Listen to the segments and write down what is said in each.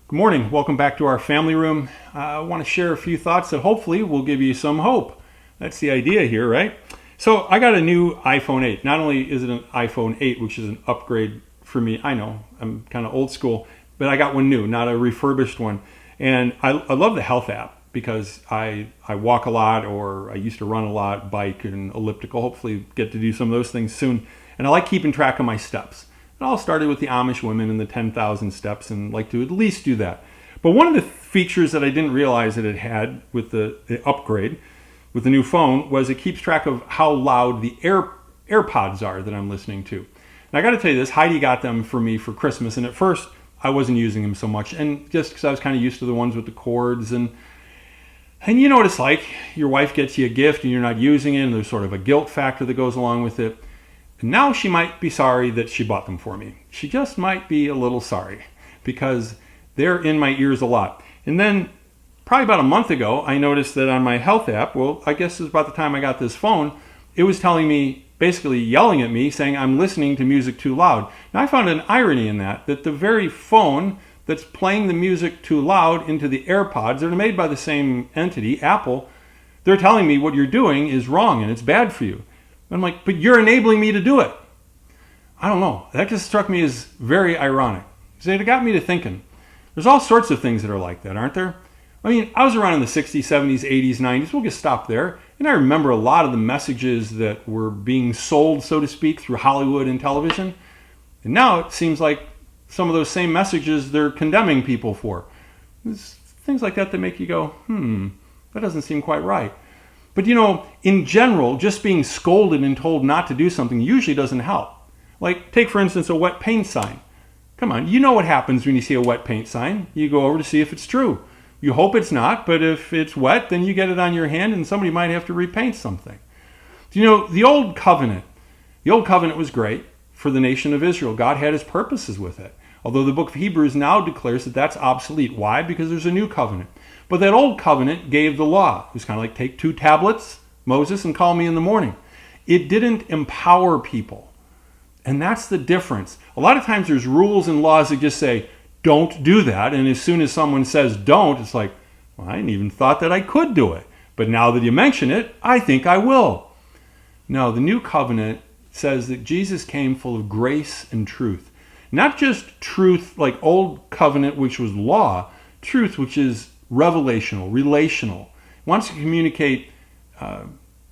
Good morning. Welcome back to our family room. I want to share a few thoughts that hopefully will give you some hope. That's the idea here, right? So I got a new iPhone 8. Not only is it an iPhone 8, which is an upgrade for me. I know I'm kind of old school, but I got one new, not a refurbished one. And I love the health app because I walk a lot, or I used to run a lot, bike and elliptical. Hopefully get to do some of those things soon. And I like keeping track of my steps. It all started with the Amish women and the 10,000 steps, and like to at least do that. But one of the features that I didn't realize that it had with the upgrade, with the new phone, was it keeps track of how loud the AirPods are that I'm listening to. And I got to tell you this, Heidi got them for me for Christmas, and at first I wasn't using them so much, and just because I was kind of used to the ones with the cords, and you know what it's like. Your wife gets you a gift and you're not using it, and there's sort of a guilt factor that goes along with it. And now she might be sorry that she bought them for me. She just might be a little sorry because they're in my ears a lot. And then probably about a month ago, I noticed that on my health app, well, I guess it was about the time I got this phone, it was telling me, basically yelling at me, saying I'm listening to music too loud. Now I found an irony in that the very phone that's playing the music too loud into the AirPods, they're made by the same entity, Apple, they're telling me what you're doing is wrong and it's bad for you. I'm like, but you're enabling me to do it. I don't know. That just struck me as very ironic. So it got me to thinking. There's all sorts of things that are like that, aren't there? I mean, I was around in the 60s, 70s, 80s, 90s. We'll just stop there. And I remember a lot of the messages that were being sold, so to speak, through Hollywood and television. And now it seems like some of those same messages they're condemning people for. There's things like that make you go, that doesn't seem quite right. But you know, in general, just being scolded and told not to do something usually doesn't help. Like, take for instance a wet paint sign. Come on, you know what happens when you see a wet paint sign. You go over to see if it's true. You hope it's not, but if it's wet, then you get it on your hand and somebody might have to repaint something. You know, the Old Covenant was great for the nation of Israel. God had his purposes with it. Although the book of Hebrews now declares that that's obsolete. Why? Because there's a new covenant. But that old covenant gave the law. It was kind of like take 2 tablets, Moses, and call me in the morning. It didn't empower people. And that's the difference. A lot of times there's rules and laws that just say, don't do that. And as soon as someone says don't, it's like, well, I didn't even thought that I could do it. But now that you mention it, I think I will. No, the new covenant says that Jesus came full of grace and truth. Not just truth like old covenant, which was law, truth which is revelational, relational. He wants to communicate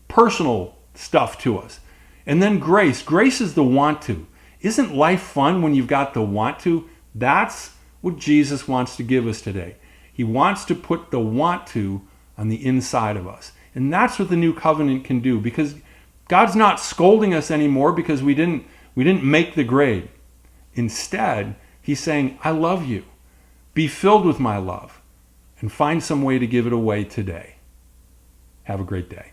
personal stuff to us. And then grace. Grace is the want to. Isn't life fun when you've got the want to? That's what Jesus wants to give us today. He wants to put the want to on the inside of us. And that's what the new covenant can do, because God's not scolding us anymore because we didn't make the grade. Instead, he's saying, I love you. Be filled with my love and find some way to give it away today. Have a great day.